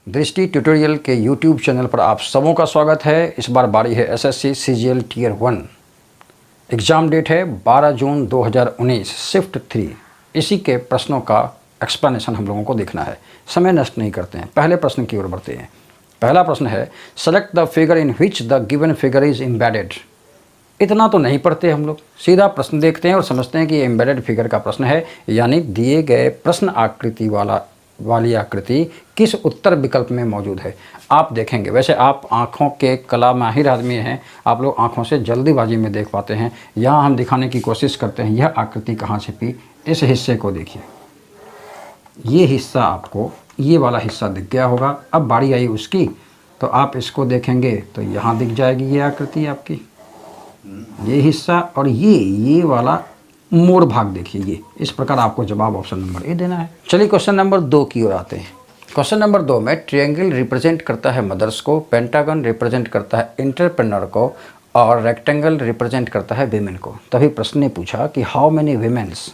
दृष्टि ट्यूटोरियल के YouTube channel पर आप सबों का स्वागत है। इस बार बारी है SSC CGL tier 1। Exam date है 12 जून 2019, शिफ्ट 3। इसी के प्रश्नों का एक्सप्लेनेशन हम लोगों को देखना है। समय नष्ट नहीं करते हैं, पहले प्रश्न की ओर बढ़ते हैं। पहला प्रश्न है, select the figure in which the given figure is embedded. इतना तो नहीं पढ़ते हम लोग, सीधा प्रश्न देखते हैं और समझते हैं कि ये एम्बेडेड फिगर का प्रश्न है, यानी दिए गए प्रश्न आकृति वाली आकृति किस उत्तर विकल्प में मौजूद है। आप देखेंगे, वैसे आप आँखों के कला माहिर आदमी हैं, आप लोग आँखों से जल्दीबाजी में देख पाते हैं। यहाँ हम दिखाने की कोशिश करते हैं यह आकृति कहाँ छिपी। इस हिस्से को देखिए, ये हिस्सा आपको ये वाला हिस्सा दिख गया होगा। अब बारी आई उसकी, तो आप इसको देखेंगे तो यहाँ दिख जाएगी ये आकृति आपकी, ये हिस्सा, और ये वाला मोड़ भाग देखिए। ये इस प्रकार आपको जवाब ऑप्शन नंबर ए देना है। चलिए क्वेश्चन नंबर 2 की ओर आते हैं। क्वेश्चन नंबर 2 में ट्रायंगल रिप्रेजेंट करता है मदर्स को, पेंटागन रिप्रेजेंट करता है एंटरप्रेन्योर को, और रेक्टेंगल रिप्रेजेंट करता है वीमेन को। तभी प्रश्न ने पूछा कि हाउ मेनी वीमेंस।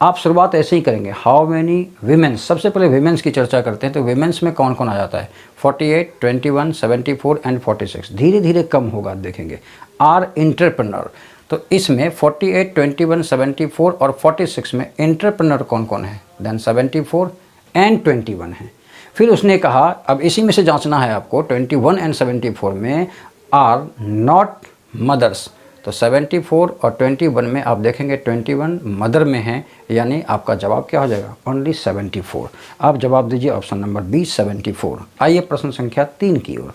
आप शुरुआत ऐसे ही करेंगे, हाउ मेनी वीमेंस। सबसे पहले वीमेंस की चर्चा करते हैं। तो वीमेंस में कौन कौन आ जाता है, 48, 21, 74 एंड 46। धीरे धीरे कम होगा, देखेंगे। आर एंटरप्रेन्योर, तो इसमें 48, 21, 74 और 46 में एंटरप्रेन्योर कौन कौन है, देन 74 एंड 21 है। फिर उसने कहा अब इसी में से जांचना है आपको, 21 एंड 74 में आर नॉट मदर्स। तो 74 और 21 में आप देखेंगे 21 मदर में है, यानी आपका जवाब क्या हो जाएगा, ओनली 74। आप जवाब दीजिए ऑप्शन नंबर बी 74। आइए प्रश्न संख्या 3 की ओर।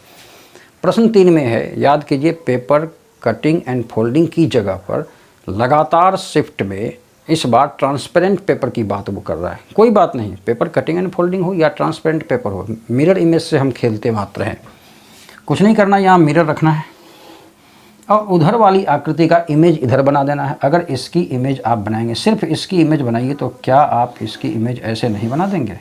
प्रश्न 3 में है, याद कीजिए पेपर कटिंग एंड फोल्डिंग की जगह पर लगातार शिफ्ट में इस बार ट्रांसपेरेंट पेपर की बात वो कर रहा है। कोई बात नहीं, पेपर कटिंग एंड फोल्डिंग हो या ट्रांसपेरेंट पेपर हो, मिरर इमेज से हम खेलते मात्र हैं। कुछ नहीं करना, यहाँ मिरर रखना है और उधर वाली आकृति का इमेज इधर बना देना है। अगर इसकी इमेज आप बनाएंगे, सिर्फ इसकी इमेज बनाइए, तो क्या आप इसकी इमेज ऐसे नहीं बना देंगे?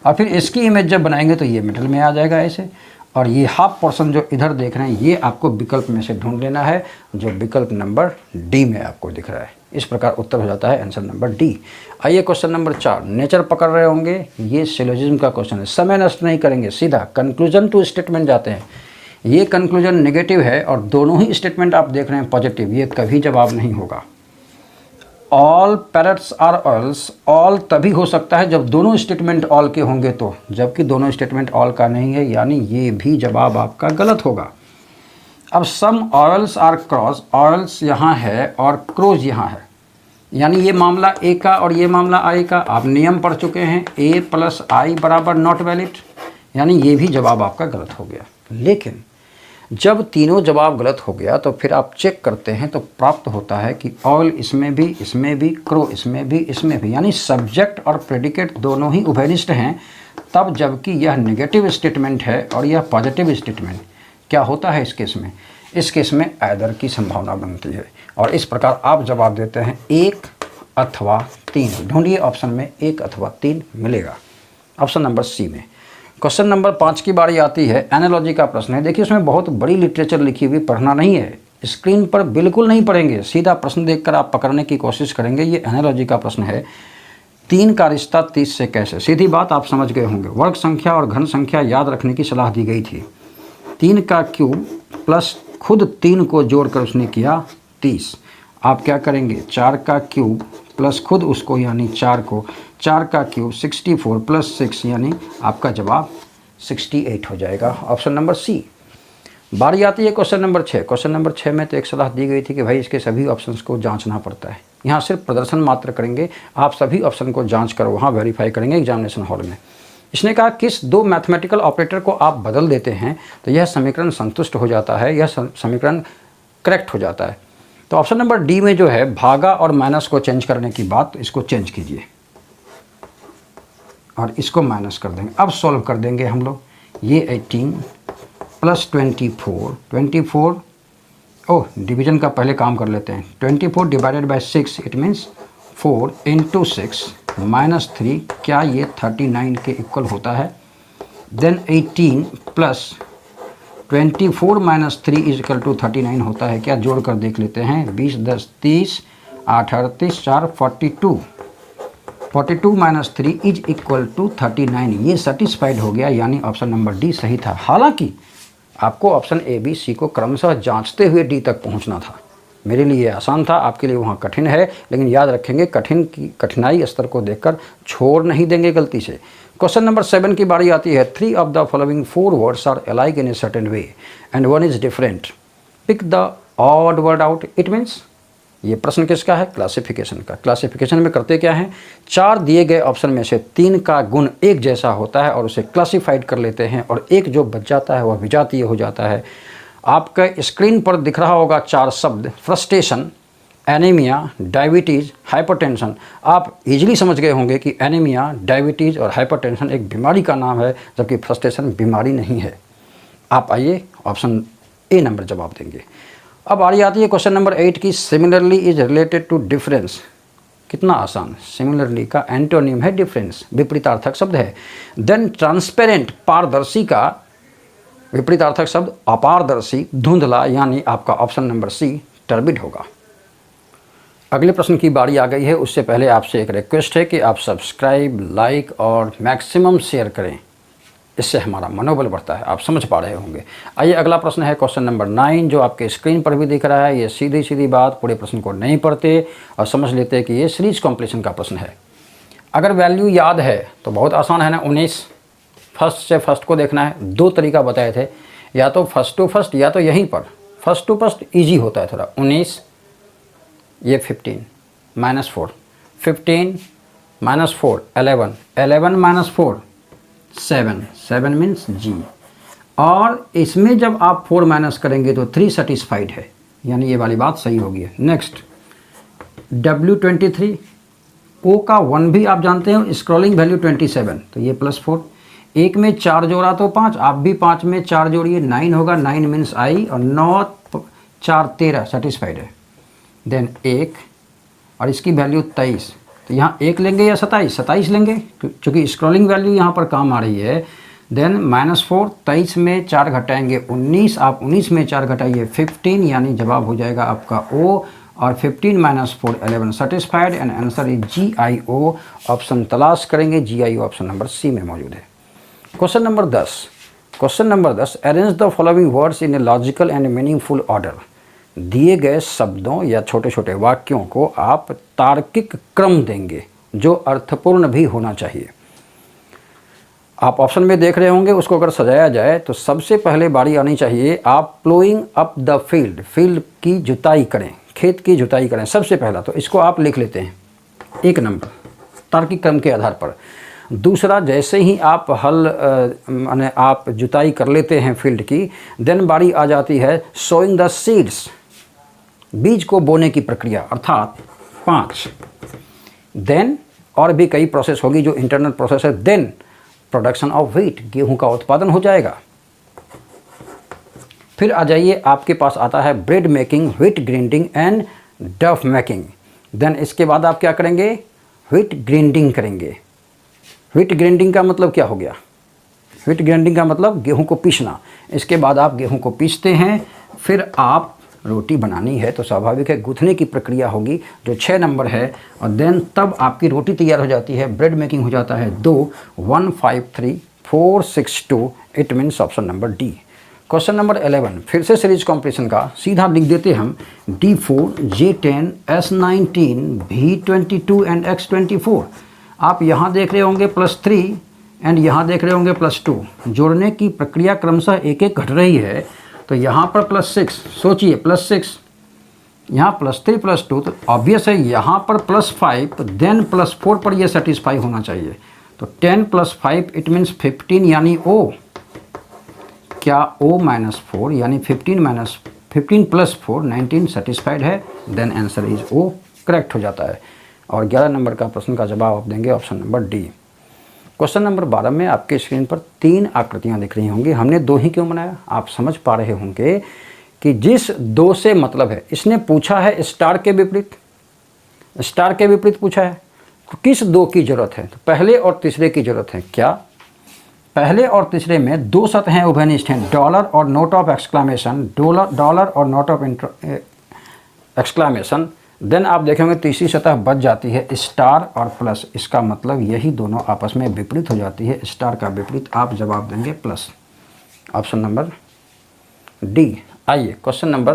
और फिर इसकी इमेज जब बनाएंगे तो ये मिडल में आ जाएगा ऐसे, और ये हाफ पोर्शन जो इधर देख रहे हैं ये आपको विकल्प में से ढूंढ लेना है, जो विकल्प नंबर डी में आपको दिख रहा है। इस प्रकार उत्तर हो जाता है आंसर नंबर डी। आइए क्वेश्चन नंबर 4, नेचर पकड़ रहे होंगे, ये सिलोजिज्म का क्वेश्चन है। समय नष्ट नहीं करेंगे, सीधा कंक्लूजन टू स्टेटमेंट जाते हैं। ये कंक्लूजन नेगेटिव है और दोनों ही स्टेटमेंट आप देख रहे हैं पॉजिटिव, ये कभी जवाब नहीं होगा। ऑल पैरट्स आर ऑल्स, ऑल तभी हो सकता है जब दोनों स्टेटमेंट ऑल के होंगे, तो जबकि दोनों स्टेटमेंट ऑल का नहीं है, यानी ये भी जवाब आपका गलत होगा। अब सम ऑयल्स आर क्रॉस, ऑयल्स यहाँ है और क्रोज यहाँ है, यानी ये मामला ए का और ये मामला आई का। आप नियम पढ़ चुके हैं, ए प्लस आई बराबर नॉट वैलिड, यानी ये भी जवाब आपका गलत हो गया। लेकिन जब तीनों जवाब गलत हो गया तो फिर आप चेक करते हैं तो प्राप्त होता है कि ऑल इसमें भी, क्रो इसमें भी, यानी सब्जेक्ट और प्रेडिकेट दोनों ही उभयनिष्ठ हैं। तब जबकि यह नेगेटिव स्टेटमेंट है और यह पॉजिटिव स्टेटमेंट, क्या होता है इस केस में? इस केस में ऐदर की संभावना बनती है, और इस प्रकार आप जवाब देते हैं 1 अथवा 3। ढूंढिए ऑप्शन में 1 अथवा 3 मिलेगा, ऑप्शन नंबर सी में। क्वेश्चन नंबर 5 की बारी आती है। एनालॉजी का प्रश्न है। देखिए उसमें बहुत बड़ी लिटरेचर लिखी हुई, पढ़ना नहीं है, स्क्रीन पर बिल्कुल नहीं पढ़ेंगे, सीधा प्रश्न देखकर आप पकड़ने की कोशिश करेंगे। ये एनालॉजी का प्रश्न है, 3 का रिश्ता 30 से कैसे। सीधी बात आप समझ गए होंगे, वर्ग संख्या और घन संख्या याद रखने की सलाह दी गई थी। 3 का क्यूब प्लस खुद 3 को जोड़कर उसने किया 30। आप क्या करेंगे, 4 का क्यूब प्लस खुद उसको यानी 4 को, 4 का क्यूब 64 प्लस 6, यानी आपका जवाब 68 हो जाएगा, ऑप्शन नंबर सी। बारी आती है क्वेश्चन नंबर 6। क्वेश्चन नंबर 6 में तो एक सलाह दी गई थी कि भाई इसके सभी ऑप्शंस को जांचना पड़ता है। यहाँ सिर्फ प्रदर्शन मात्र करेंगे, आप सभी ऑप्शन को जांच कर वहाँ वेरीफाई करेंगे एग्जामिनेशन हॉल में। इसने कहा किस 2 मैथमेटिकल ऑपरेटर को आप बदल देते हैं तो यह समीकरण संतुष्ट हो जाता है, यह समीकरण करेक्ट हो जाता है। तो ऑप्शन नंबर डी में जो है भागा और माइनस को चेंज करने की बात, इसको चेंज कीजिए और इसको माइनस कर देंगे। अब सॉल्व कर देंगे हम लोग। ये 18 प्लस 24 ओह डिवीजन का पहले काम कर लेते हैं। 24 divided by 6, it means 4 into 6 minus 3, क्या ये 39 के इक्वल होता है? Then 18 plus 24 minus 3 is equal to 39 होता है क्या? जोड़ कर देख लेते हैं। 20 10 30, 8 38 4 42, 42 माइनस 3 इज इक्वल टू 39, ये सेटिस्फाइड हो गया, यानी ऑप्शन नंबर डी सही था। हालांकि आपको ऑप्शन ए बी सी को क्रमशः जांचते हुए डी तक पहुंचना था। मेरे लिए आसान था, आपके लिए वहाँ कठिन है, लेकिन याद रखेंगे कठिनाई स्तर को देखकर छोड़ नहीं देंगे गलती से। क्वेश्चन नंबर 7 की बारी आती है। 3 of the following 4 words are alike in a certain way and one is different, pick the odd word out. It means, ये प्रश्न किसका है? क्लासिफिकेशन का। क्लासिफिकेशन में करते क्या हैं, 4 दिए गए ऑप्शन में से 3 का गुण एक जैसा होता है और उसे क्लासिफाइड कर लेते हैं, और एक जो बच जाता है वह विजातीय हो जाता है। आपका स्क्रीन पर दिख रहा होगा 4 शब्द, फ्रस्ट्रेशन, एनीमिया, डायबिटीज़, हाइपरटेंशन। आप इजीली समझ गए होंगे कि एनीमिया, डायबिटीज़ और हाइपरटेंशन एक बीमारी का नाम है, जबकि फ्रस्ट्रेशन बीमारी नहीं है। आप आइए ऑप्शन ए नंबर जवाब देंगे। अब बारी आती है क्वेश्चन नंबर 8 की। Similarly is related to difference. कितना आसान। सिमिलरली का एंटोनिम है डिफरेंस, विपरीतार्थक शब्द है। देन ट्रांसपेरेंट, पारदर्शी का विपरीतार्थक शब्द अपारदर्शी, धुंधला, यानी आपका ऑप्शन नंबर सी टर्बिड होगा। अगले प्रश्न की बारी आ गई है। उससे पहले आपसे एक रिक्वेस्ट है कि आप सब्सक्राइब, लाइक और मैक्सिमम शेयर करें, इससे हमारा मनोबल बढ़ता है। आप समझ पा रहे होंगे। आइए अगला प्रश्न है क्वेश्चन नंबर 9, जो आपके स्क्रीन पर भी दिख रहा है। ये सीधी सीधी बात, पूरे प्रश्न को नहीं पढ़ते और समझ लेते हैं कि ये सीरीज कॉम्पिटिशन का प्रश्न है। अगर वैल्यू याद है तो बहुत आसान है ना, 19 फर्स्ट से फर्स्ट को देखना है। 2 तरीका बताए थे, या तो फर्स्ट टू फर्स्ट या तो यहीं पर। फर्स्ट टू फर्स्ट ईजी होता है थोड़ा। 19, ये 15 माइनस 4, 15 माइनस 4 11, 11 माइनस 4 7, 7 मीन्स जी। और इसमें जब आप 4 माइनस करेंगे तो 3 सेटिस्फाइड है, यानी ये वाली बात सही होगी। नेक्स्ट W23, O का 1 भी आप जानते हो, स्क्रॉलिंग वैल्यू 27, तो ये +4। 1 में 4 जोड़ा तो 5, आप भी 5 में 4 जोड़िए, 9 होगा, 9 मीन्स आई, और 9 4 13 सेटिस्फाइड है। देन 1, और इसकी वैल्यू 23, तो यहाँ 1 लेंगे या 27? 27 लेंगे, क्योंकि स्क्रॉलिंग वैल्यू यहाँ पर काम आ रही है। देन -4, 23 में 4 घटाएंगे 19, आप 19 में 4 घटाइए 15, यानी जवाब हो जाएगा आपका O, और 15 minus 4 11 satisfied, and answer is GIO। Option तलाश करेंगे, GIO ऑप्शन नंबर सी में मौजूद है। Question number 10। Question number 10, arrange the following words in a logical and meaningful order. दिए गए शब्दों या छोटे छोटे वाक्यों को आप तार्किक क्रम देंगे, जो अर्थपूर्ण भी होना चाहिए। आप ऑप्शन में देख रहे होंगे, उसको अगर सजाया जाए तो सबसे पहले बारी आनी चाहिए, आप ploughing up the field, field की जुताई करें, खेत की जुताई करें, सबसे पहला। तो इसको आप लिख लेते हैं 1 नंबर तार्किक क्रम के आधार पर। दूसरा, जैसे ही आप माने आप जुताई कर लेते हैं फील्ड की, देन बारी आ जाती है सोइंग द सीड्स, बीज को बोने की प्रक्रिया, अर्थात 5। देन और भी कई प्रोसेस होगी जो इंटरनल प्रोसेस है। देन प्रोडक्शन ऑफ व्हीट, गेहूं का उत्पादन हो जाएगा। फिर आ जाइए, आपके पास आता है bread making, wheat grinding and डफ मेकिंग। देन इसके बाद आप क्या करेंगे? व्हीट ग्राइंडिंग करेंगे। व्हीट ग्राइंडिंग का मतलब क्या हो गया? व्हीट ग्राइंडिंग का मतलब गेहूं को पीसना। इसके बाद आप गेहूं को पीसते हैं, फिर आप रोटी बनानी है तो स्वाभाविक है गूंथने की प्रक्रिया होगी, जो 6 नंबर है, और देन तब आपकी रोटी तैयार हो जाती है। ब्रेड मेकिंग हो जाता है 2, 1 5 3 4 6 2, it means option number D. Question number 11, फिर से सीरीज कॉम्पिटिशन का, सीधा लिख देते हम D4, J10, S19, V22 and X24। आप यहाँ देख रहे होंगे +3 एंड यहाँ देख रहे होंगे +2। जोड़ने की प्रक्रिया क्रमशः एक एक घट रही है, तो यहाँ पर +6, सोचिए +6, यहाँ +3 +2, तो ऑब्वियस है यहाँ पर +5, देन +4 पर यह सेटिस्फाई होना चाहिए। तो 10 + 5 इट मीन्स 15, यानी O। क्या O -4 यानी 15 + 4 19 सेटिस्फाइड है? Then answer is O, correct हो जाता है। और 11 नंबर का प्रश्न का जवाब आप देंगे option number D. Question number 12 में आपके स्क्रीन पर 3 आकृतियां दिख रही होंगी। हमने 2 ही क्यों बनाया? आप समझ पा रहे होंगे कि जिस 2 से मतलब है, इसने पूछा है स्टार के विपरीत, स्टार के विपरीत पूछा है, तो किस 2 की जरूरत है? तो पहले और तीसरे की जरूरत है। क्या पहले और तीसरे में 2 शब्द हैं उभयनिष्ठ हैं, डॉलर और नोट ऑफ एक्सक्लामेशन, डॉलर और नोट ऑफ एक्सक्लामेशन। देन आप देखेंगे तीसरी सतह बच जाती है स्टार और प्लस, इसका मतलब यही दोनों आपस में विपरीत हो जाती है, स्टार का विपरीत, आप जवाब देंगे प्लस, ऑप्शन नंबर डी। आइए क्वेश्चन नंबर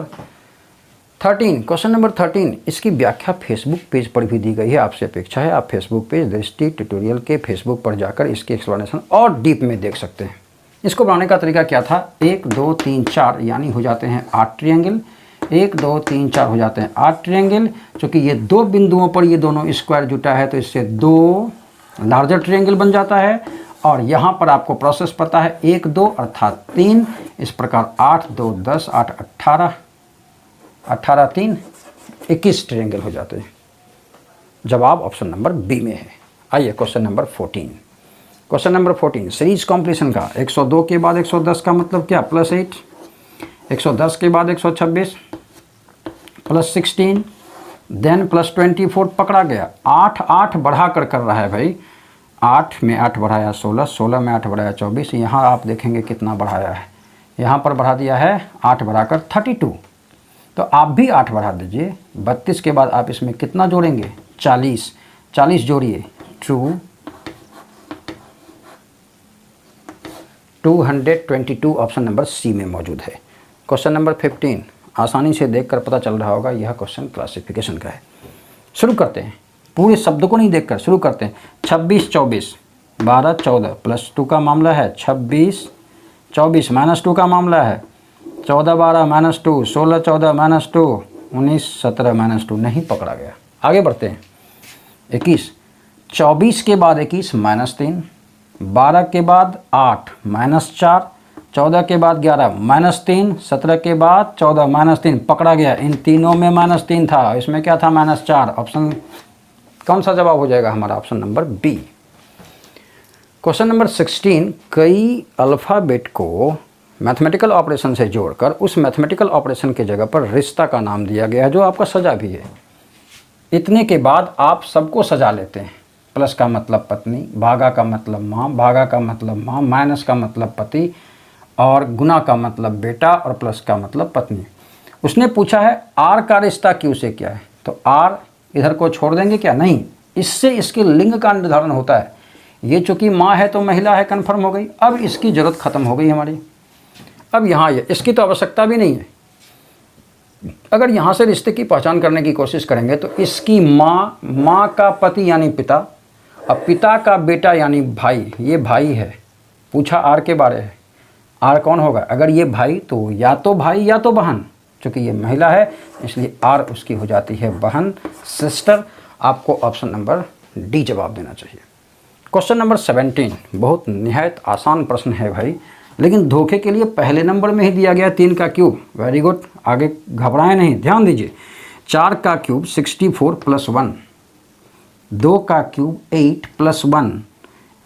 13, क्वेश्चन नंबर 13, इसकी व्याख्या फेसबुक पेज पर भी दी गई है, आपसे अपेक्षा है आप फेसबुक पेज दृष्टि ट्यूटोरियल के फेसबुक पर जाकर इसकी एक्सप्लेनेशन और डीप में देख सकते हैं। इसको बनाने का तरीका क्या था, 1 2 3 4 यानी हो जाते हैं 8 ट्रायंगल, 1 2 3 4 हो जाते हैं 8 ट्रायंगल। चूँकि ये दो बिंदुओं पर ये दोनों स्क्वायर जुटा है तो इससे 2 लार्जर ट्रायंगल बन जाता है, और यहाँ पर आपको प्रोसेस पता है 1 2 अर्थात 3, इस प्रकार 8 2 10 8 18 18 3 21 ट्रायंगल हो जाते हैं। जवाब ऑप्शन नंबर बी में है। आइए question number 14, question number 14, series completion का 102 के बाद 110 का मतलब क्या, +8, 110 के बाद 126 +16 देन +24 पकड़ा गया, 8 8 बढ़ा कर रहा है भाई, 8 में 8 बढ़ाया 16, 16 में 8 बढ़ाया 24, यहाँ आप देखेंगे कितना बढ़ाया है, यहाँ पर बढ़ा दिया है 8 बढ़ाकर 32, तो आप भी 8 बढ़ा दीजिए, 32 के बाद आप इसमें कितना जोड़ेंगे 40, 40 जोड़िए 222, ऑप्शन नंबर सी में मौजूद है। क्वेश्चन नंबर 15, आसानी से देखकर पता चल रहा होगा यह क्वेश्चन क्लासिफिकेशन का है। शुरू करते हैं, पूरे शब्द को नहीं देखकर शुरू करते हैं। 26 24 12 14 +2 का मामला है, 26 24 -2 का मामला है, 14 12 -2 16 14 -2 19 17 -2 नहीं पकड़ा गया। आगे बढ़ते हैं, 21 24 के बाद 21 -3, 12 के बाद 8 -4, 14 के बाद 11 -3, 17 के बाद 14 -3 पकड़ा गया। इन तीनों में -3 था, इसमें क्या था -4। ऑप्शन कौन सा जवाब हो जाएगा हमारा, option number B. Question number 16, कई अल्फ़ाबेट को मैथमेटिकल ऑपरेशन से जोड़कर उस मैथमेटिकल ऑपरेशन के जगह पर रिश्ता का नाम दिया गया है जो आपका सजा भी है। इतने के बाद आप सबको सजा लेते हैं, प्लस का मतलब पत्नी, भागा का मतलब माँ, भागा का मतलब माँ, माइनस का मतलब पति, और गुना का मतलब बेटा, और प्लस का मतलब पत्नी। उसने पूछा है आर का रिश्ता क्यू से क्या है, तो आर इधर को छोड़ देंगे क्या, नहीं, इससे इसके लिंग का निर्धारण होता है। ये चूँकि माँ है तो महिला है, कन्फर्म हो गई। अब इसकी ज़रूरत ख़त्म हो गई हमारी। अब यहाँ ये इसकी तो आवश्यकता भी नहीं है। अगर यहाँ से रिश्ते की पहचान करने की कोशिश करेंगे तो इसकी माँ, माँ का पति यानी पिता, और पिता का बेटा यानी भाई, ये भाई है। पूछा आर के बारे है, आर कौन होगा, अगर ये भाई तो या तो भाई या तो बहन, चूँकि ये महिला है इसलिए आर उसकी हो जाती है बहन, सिस्टर। आपको ऑप्शन नंबर डी जवाब देना चाहिए। क्वेश्चन नंबर 17, बहुत निहायत आसान प्रश्न है भाई, लेकिन धोखे के लिए पहले नंबर में ही दिया गया 3 का क्यूब। वेरी गुड, आगे घबराएं नहीं, ध्यान दीजिए। 4 का क्यूब 64 + 1, 2 का क्यूब 8 + 1,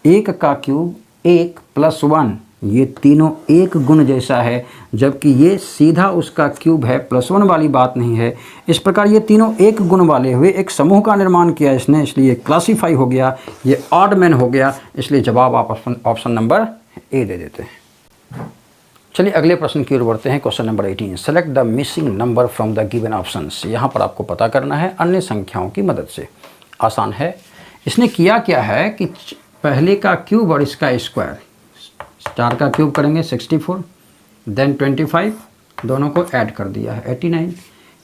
1 का क्यूब 1 + 1, ये तीनों एक गुण जैसा है, जबकि ये सीधा उसका क्यूब है, +1 वाली बात नहीं है। इस प्रकार ये तीनों एक गुण वाले हुए एक समूह का निर्माण किया इसने, इसलिए क्लासीफाई हो गया, ये ऑड मैन हो गया, इसलिए जवाब आप ऑप्शन नंबर ए दे देते हैं। चलिए अगले प्रश्न की ओर बढ़ते हैं। Question number 18, select the missing number from the given options. यहाँ पर आपको पता करना है अन्य संख्याओं की मदद से। आसान है। इसने किया क्या है कि पहले का क्यूब और इसका स्क्वायर, 4 का क्यूब करेंगे 64, देन 25, दोनों को ऐड कर दिया है 89।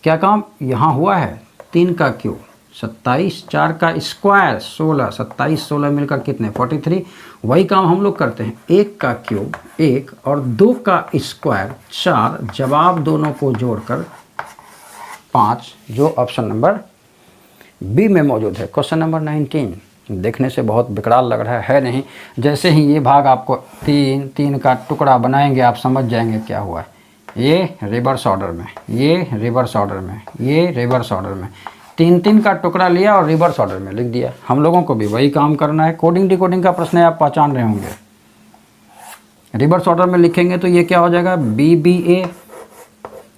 क्या काम यहाँ हुआ है, 3 का क्यूब 27, 4 का स्क्वायर 16, 27 16 मिलकर कितने 43। वही काम हम लोग करते हैं, 1 का क्यूब 1 और 2 का स्क्वायर 4, जवाब दोनों को जोड़कर 5, जो ऑप्शन नंबर बी में मौजूद है। क्वेश्चन नंबर 19, देखने से बहुत विकराल लग रहा है नहीं। जैसे ही ये भाग आपको 3 का टुकड़ा बनाएंगे आप समझ जाएंगे क्या हुआ है। ये रिवर्स ऑर्डर में, ये रिवर्स ऑर्डर में, ये रिवर्स ऑर्डर में, 3 का टुकड़ा लिया और रिवर्स ऑर्डर में लिख दिया। हम लोगों को भी वही काम करना है। कोडिंग डिकोडिंग का प्रश्न है, आप पहचान रहे होंगे। रिवर्स ऑर्डर में लिखेंगे तो ये क्या हो जाएगा, BBA,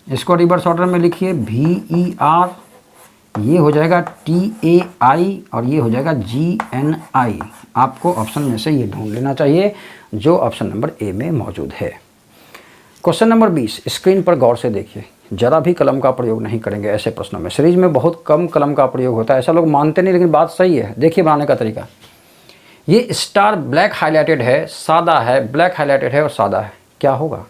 इसको रिवर्स ऑर्डर में लिखिए VER, ये हो जाएगा TAI और ये हो जाएगा GNI। आपको ऑप्शन में से ये ढूंढ लेना चाहिए जो ऑप्शन नंबर ए में मौजूद है। क्वेश्चन नंबर 20, स्क्रीन पर गौर से देखिए। ज़रा भी कलम का प्रयोग नहीं करेंगे ऐसे प्रश्नों में। सीरीज में बहुत कम कलम का प्रयोग होता है, ऐसा लोग मानते नहीं, लेकिन बात सही है। देखिए बनाने का तरीका, ये स्टार ब्लैक हाईलाइटेड है, सादा है, ब्लैक हाईलाइटेड है और सादा है, क्या होगा?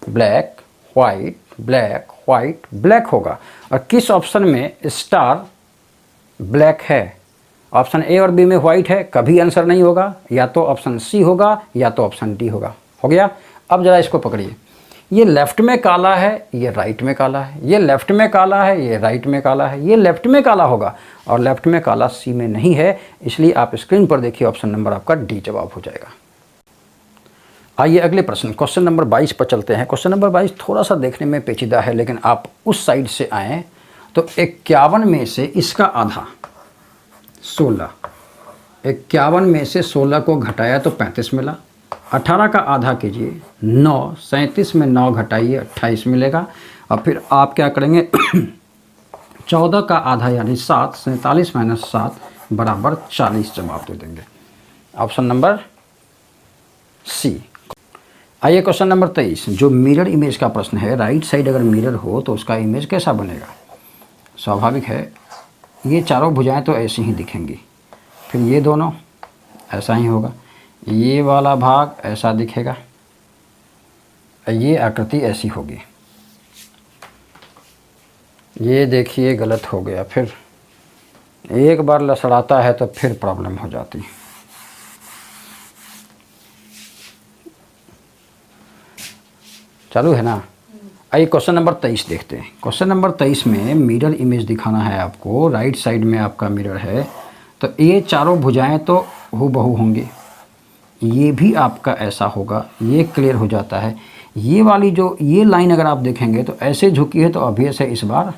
Black white, black white, black होगा। और किस ऑप्शन में स्टार ब्लैक है? ऑप्शन ए और बी में वाइट है, कभी आंसर नहीं होगा, या तो ऑप्शन सी होगा या तो ऑप्शन डी होगा। हो गया। अब ज़रा इसको पकड़िए, ये लेफ्ट में काला है, ये राइट में काला है, ये लेफ्ट में काला है, ये राइट में काला है, ये लेफ्ट में काला होगा और लेफ्ट में काला सी में नहीं है, इसलिए आप स्क्रीन पर देखिए ऑप्शन नंबर आपका डी जवाब हो जाएगा। आइए अगले प्रश्न, क्वेश्चन नंबर 22 पर चलते हैं। क्वेश्चन नंबर 22 थोड़ा सा देखने में पेचीदा है, लेकिन आप उस साइड से आएँ तो 51 में से इसका आधा 16, 51 में से 16 को घटाया तो 35 मिला। 18 का आधा कीजिए 9, 37 में 9 घटाइए 28 मिलेगा। और फिर आप क्या करेंगे 14 का आधा यानी 7, 47 माइनस 7 बराबर 40 जवाब दे देंगे। Option number C. आइए क्वेश्चन नंबर 23, जो मिरर इमेज का प्रश्न है। राइट साइड अगर मिरर हो तो उसका इमेज कैसा बनेगा? स्वाभाविक है, ये चारों भुजाएं तो ऐसी ही दिखेंगी, फिर ये दोनों ऐसा ही होगा, ये वाला भाग ऐसा दिखेगा, ये आकृति ऐसी होगी। ये देखिए गलत हो गया, फिर एक बार लसड़ाता है तो फिर प्रॉब्लम हो जाती है। चालू है ना? आइए क्वेश्चन नंबर 23 देखते हैं। क्वेश्चन नंबर 23 में मिरर इमेज दिखाना है आपको। राइट साइड में आपका मिरर है, तो ये चारों भुजाएं तो हूबहू होंगी, ये भी आपका ऐसा होगा, ये क्लियर हो जाता है। ये वाली जो ये लाइन अगर आप देखेंगे तो ऐसे झुकी है, तो ऑब्वियस है इस बार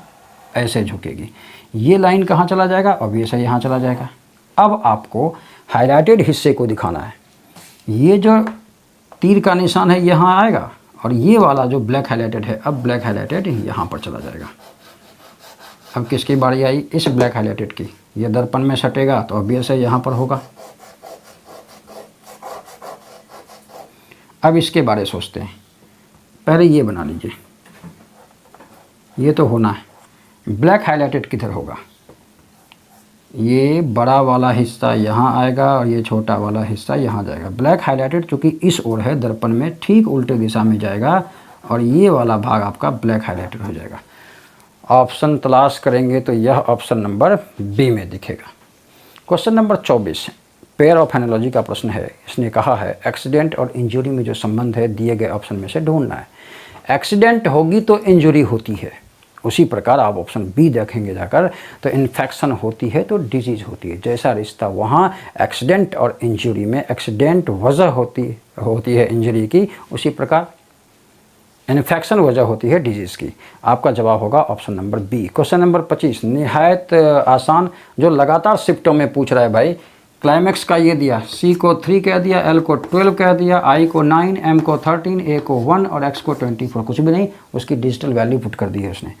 ऐसे झुकेगी। ये लाइन कहाँ चला जाएगा? ऑब्वियस है यहाँ चला जाएगा। अब आपको हाईलाइटेड हिस्से को दिखाना है। ये जो तीर का निशान है यहाँ आएगा, और ये वाला जो ब्लैक हाईलाइटेड है, अब ब्लैक हाईलाइटेड यहाँ पर चला जाएगा। अब किसकी बारी आई? इस ब्लैक हाईलाइटेड की। ये दर्पण में सटेगा तो ऑब्वियस है यहाँ पर होगा। अब इसके बारे सोचते हैं, पहले ये बना लीजिए, ये तो होना है। ब्लैक हाईलाइटेड किधर होगा? ये बड़ा वाला हिस्सा यहाँ आएगा और ये छोटा वाला हिस्सा यहाँ जाएगा। ब्लैक हाईलाइटेड चूँकि इस ओर है, दर्पण में ठीक उल्टे दिशा में जाएगा और ये वाला भाग आपका ब्लैक हाईलाइटेड हो जाएगा। ऑप्शन तलाश करेंगे तो यह ऑप्शन नंबर बी में दिखेगा। Question number 24 pair of analogy का प्रश्न है। इसने कहा है एक्सीडेंट और इंजरी में जो संबंध है दिए गए ऑप्शन में से ढूंढना है। एक्सीडेंट होगी तो इंजरी होती है, उसी प्रकार आप ऑप्शन बी देखेंगे जाकर तो इन्फेक्शन होती है तो डिजीज़ होती है। जैसा रिश्ता वहाँ एक्सीडेंट और इंजरी में, एक्सीडेंट वजह होती है इंजरी की, उसी प्रकार इन्फेक्शन वजह होती है डिजीज़ की। आपका जवाब होगा option number B. Question number 25 निहायत आसान, जो लगातार शिफ्टों में पूछ रहा है भाई। क्लाइमैक्स का ये दिया, सी को 3 कह दिया, एल को 12 कह दिया, आई को 9, एम को 13, ए को 1 और एक्स को 24, कुछ भी नहीं, उसकी डिजिटल वैल्यू पुट कर दी है उसने।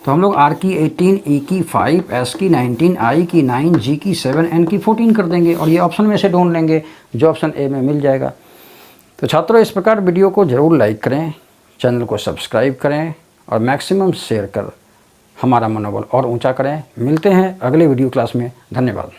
तो हम लोग आर की 18, ई की 5, एस की 19, आई की 9, जी की 7, एन की 14 कर देंगे और ये ऑप्शन में से ढूंढ लेंगे जो ऑप्शन ए में मिल जाएगा। तो छात्रों इस प्रकार वीडियो को ज़रूर लाइक करें, चैनल को सब्सक्राइब करें और मैक्सिमम शेयर कर हमारा मनोबल और ऊंचा करें। मिलते हैं अगले वीडियो क्लास में। धन्यवाद।